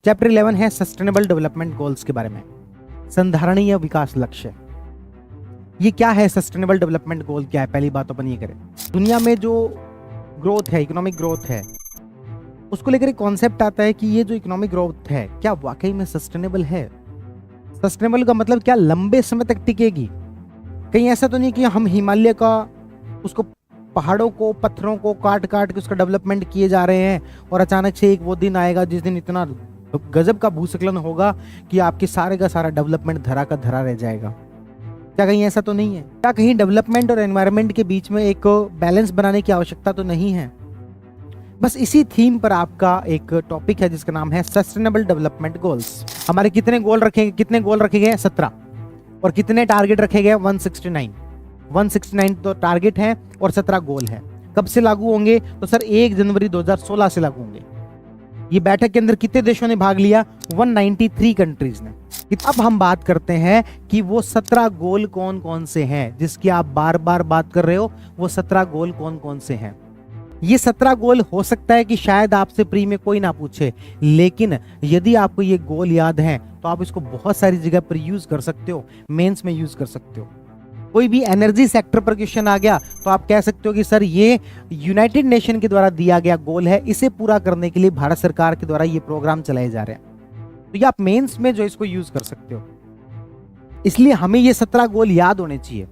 Chapter 11 है sustainable development goals के बारे में, संधारणीय विकास लक्ष्य। ये क्या है सस्टेनेबल डेवलपमेंट गोल, क्या है? पहली बात अपन ये करें, दुनिया में जो ग्रोथ है, इकोनॉमिक ग्रोथ है, उसको लेकर एक कॉन्सेप्ट आता है कि ये जो इकोनॉमिक ग्रोथ है क्या वाकई में सस्टेनेबल है। सस्टेनेबल का मतलब क्या, लंबे समय तक टिकेगी। कहीं ऐसा तो नहीं कि हम हिमालय का उसको पहाड़ों को, पत्थरों को काट काट के उसका डेवलपमेंट किए जा रहे हैं और अचानक से एक वो दिन आएगा जिस दिन इतना गजब का भूस्खलन होगा कि आपके सारे का सारा डेवलपमेंट धरा का धरा रह जाएगा। क्या कहीं ऐसा तो नहीं है? क्या कहीं डेवलपमेंट और एनवायरनमेंट के बीच में एक बैलेंस बनाने की आवश्यकता तो नहीं है? बस इसी थीम पर आपका एक टॉपिक है जिसका नाम है सस्टेनेबल डेवलपमेंट गोल्स। हमारे कितने गोल रखे गए? 17। और कितने टारगेट रखे गए? 169 तो टारगेट है और 17 गोल है। कब से लागू होंगे? तो सर 1 जनवरी 2016 से लागू होंगे। ये बैठक के अंदर कितने देशों ने भाग लिया? 193 कंट्रीज ने। अब हम बात करते हैं कि वो 17 गोल कौन कौन से हैं जिसकी आप बार बार बात कर रहे हो। वो 17 गोल कौन कौन से हैं? ये 17 गोल हो सकता है कि शायद आपसे प्री में कोई ना पूछे, लेकिन यदि आपको ये गोल याद हैं तो आप इसको बहुत सारी जगह पर यूज कर सकते हो, मेंस में यूज कर सकते हो। कोई भी एनर्जी सेक्टर पर क्वेश्चन आ गया तो आप कह सकते हो कि सर ये यूनाइटेड नेशन के द्वारा दिया गया गोल है, इसे पूरा करने के लिए भारत सरकार के द्वारा ये प्रोग्राम चलाए जा रहे हैं, तो ये आप मेंस में जो इसको यूज कर सकते हो। इसलिए हमें ये 17 गोल याद होने चाहिए,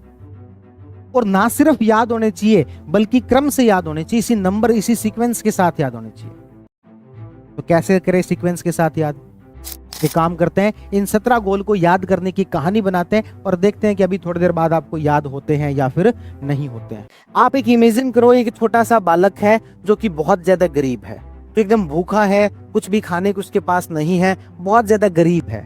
और ना सिर्फ याद होने चाहिए बल्कि क्रम से याद होने चाहिए, इसी नंबर, इसी सीक्वेंस के साथ याद होने चाहिए। तो कैसे करें सीक्वेंस के साथ याद? एक काम करते हैं, इन 17 गोल को याद करने की कहानी बनाते हैं और देखते हैं कि अभी थोड़ी देर बाद आपको याद होते हैं या फिर नहीं होते हैं। आप एक इमेजिन करो, एक छोटा सा बालक है जो कि बहुत ज्यादा गरीब है, तो एकदम भूखा है, कुछ भी खाने को उसके पास नहीं है, बहुत ज्यादा गरीब है।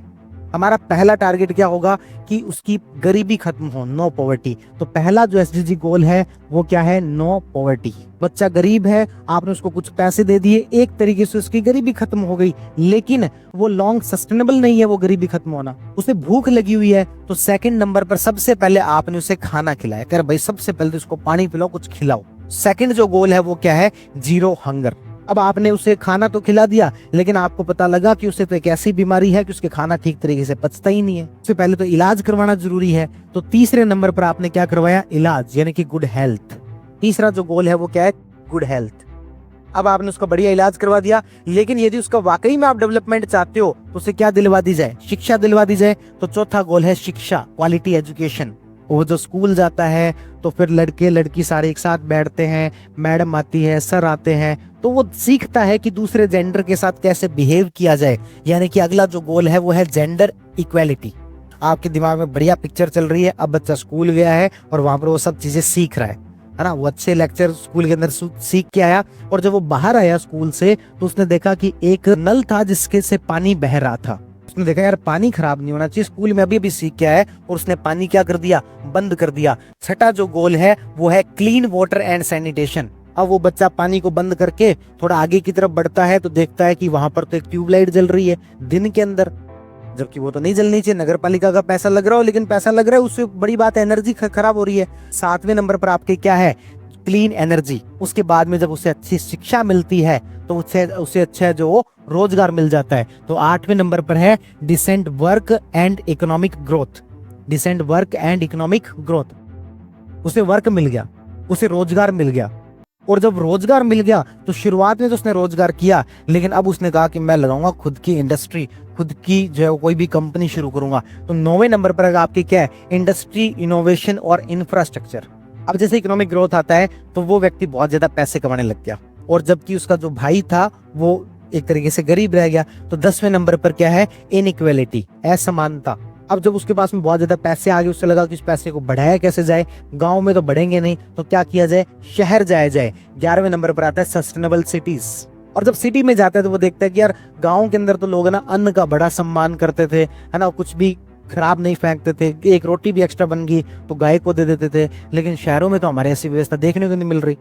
हमारा पहला टारगेट क्या होगा कि उसकी गरीबी खत्म हो, नो पॉवर्टी। तो पहला जो एसडीजी गोल है वो क्या है? No poverty. बच्चा गरीब है, आपने उसको कुछ पैसे दे दिए, एक तरीके से उसकी गरीबी खत्म हो गई, लेकिन वो लॉन्ग सस्टेनेबल नहीं है वो गरीबी खत्म होना। उसे भूख लगी हुई है, तो सेकंड नंबर पर सबसे पहले आपने उसे खाना खिलाया। कह भाई सबसे पहले तो उसको पानी पिलाओ, कुछ खिलाओ। सेकंड जो गोल है वो क्या है? Zero hunger. अब आपने उसे खाना तो खिला दिया, लेकिन आपको पता लगा कि उसे तो एक ऐसी बीमारी है कि उसके खाना ठीक तरीके से पचता ही नहीं है, उससे पहले तो इलाज करवाना जरूरी है। तो तीसरे नंबर पर आपने क्या करवाया? इलाज, यानी कि गुड हेल्थ। तीसरा जो गोल है वो क्या है? Good health. अब आपने उसका बढ़िया इलाज करवा दिया, लेकिन यदि उसका वाकई में आप डेवलपमेंट चाहते हो तो उसे क्या दिलवा दी जाए? शिक्षा दिलवा दी जाए। तो चौथा गोल है शिक्षा, क्वालिटी एजुकेशन। वो जो स्कूल जाता है तो फिर लड़के लड़की सारे एक साथ बैठते हैं, मैडम आती है, सर आते हैं, तो वो सीखता है कि दूसरे जेंडर के साथ कैसे बिहेव किया जाए। यानी कि अगला जो गोल है वो है जेंडर इक्वेलिटी। आपके दिमाग में बढ़िया पिक्चर चल रही है, अब बच्चा स्कूल गया है और वहां पर वो सब चीजें सीख रहा है ना। वो अच्छे लेक्चर स्कूल के अंदर सीख के आया, और जब वो बाहर आया स्कूल से तो उसने देखा कि एक नल था जिसके से पानी बह रहा था। उसने देखा यार पानी खराब नहीं होना चाहिए, स्कूल में अभी अभी सीख के आया है, और उसने पानी क्या कर दिया? बंद कर दिया। छठा जो गोल है वो है क्लीन वाटर एंड सैनिटेशन। अब वो बच्चा पानी को बंद करके थोड़ा आगे की तरफ बढ़ता है तो देखता है कि वहां पर तो एक ट्यूबलाइट जल रही है दिन के अंदर, जबकि वो तो नहीं जलनी चाहिए, नगर पालिका का पैसा लग रहा हो, लेकिन पैसा लग रहा है, उससे बड़ी बात एनर्जी खराब हो रही है। 7वें नंबर पर आपके क्या है? Clean energy. उसके बाद में जब उसे अच्छी शिक्षा मिलती है तो उसे अच्छा जो रोजगार मिल जाता है। तो 8वें नंबर पर है decent work and economic growth. Decent work and economic growth. उसे वर्क मिल गया, उसे रोजगार मिल गया, और जब रोजगार मिल गया तो शुरुआत में तो उसने रोजगार किया, लेकिन अब उसने कहा कि मैं लगाऊंगा खुद की इंडस्ट्री, खुद की जो है कोई भी कंपनी शुरू करूंगा। तो 9वें नंबर पर आपकी क्या है? इंडस्ट्री, इनोवेशन और इंफ्रास्ट्रक्चर। अब जैसे इकोनॉमिक ग्रोथ आता है तो वो व्यक्ति बहुत ज्यादा पैसे कमाने लग गया, और जबकि उसका जो भाई था वो एक तरीके से गरीब रह गया। तो 10वें नंबर पर क्या है? इनइक्वालिटी, असमानता। अब जब उसके पास में बहुत ज्यादा पैसे आ गए, उससे लगा कि इस पैसे को बढ़ाया कैसे जाए, गांव में तो बढ़ेंगे नहीं, तो क्या किया जाए? शहर जाया जाए। 11वें नंबर पर आता है सस्टेनेबल सिटीज। और जब सिटी में जाता है तो वो देखता है कि यार गाँव के अंदर तो लोग ना अन्न का बड़ा सम्मान करते थे, है ना, कुछ भी खराब नहीं फेंकते थे, एक रोटी भी एक्स्ट्रा बन गई तो गाय को दे देते थे। लेकिन शहरों में तो हमारे ऐसी व्यवस्था देखने को नहीं मिल रही,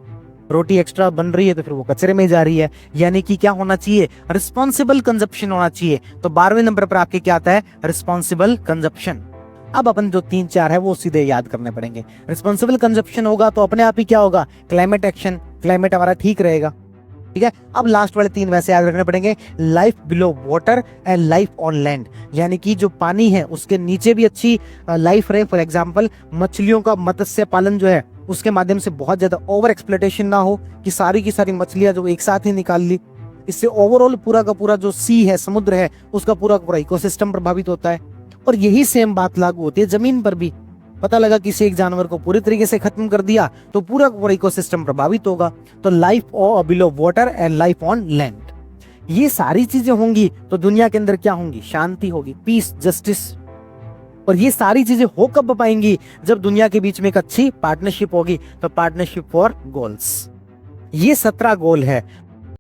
रोटी एक्स्ट्रा बन रही है तो फिर वो कचरे में जा रही है। यानी कि क्या होना चाहिए? रिस्पॉन्सिबल कंजप्शन होना चाहिए। तो 12वें नंबर पर आपके क्या आता है? Responsible consumption. अब अपन जो 3-4 है वो सीधे याद करने पड़ेंगे। रिस्पॉन्सिबल कंजप्शन होगा तो अपने आप ही क्या होगा? क्लाइमेट एक्शन, क्लाइमेट हमारा ठीक रहेगा। ठीक है। अब लास्ट वाले 3 वैसे याद रखने पड़ेंगे, life below water and life on land, यानी कि जो पानी है उसके नीचे भी अच्छी लाइफ रहे। फॉर एग्जाम्पल मछलियों का मत्स्य पालन जो है उसके माध्यम से बहुत ज्यादा ओवर एक्सप्लोटेशन ना हो कि सारी की सारी मछलियां जो एक साथ ही निकाल ली, इससे ओवरऑल पूरा का पूरा जो सी है, समुद्र है, उसका पूरा का पूरा इकोसिस्टम प्रभावित होता है। और यही सेम बात लागू होती है जमीन पर भी। पता लगा किसी एक जानवर को पूरी तरीके से खत्म कर दिया तो पूरा का पूरा इकोसिस्टम प्रभावित होगा। तो life below water and life on land, ये सारी चीजें होंगी तो दुनिया के अंदर क्या होंगी, शांति होगी, पीस, जस्टिस। और ये सारी चीजें हो कब पाएंगी, जब दुनिया के बीच में एक अच्छी पार्टनरशिप होगी। तो पार्टनरशिप फॉर गोल्स, ये 17 गोल है।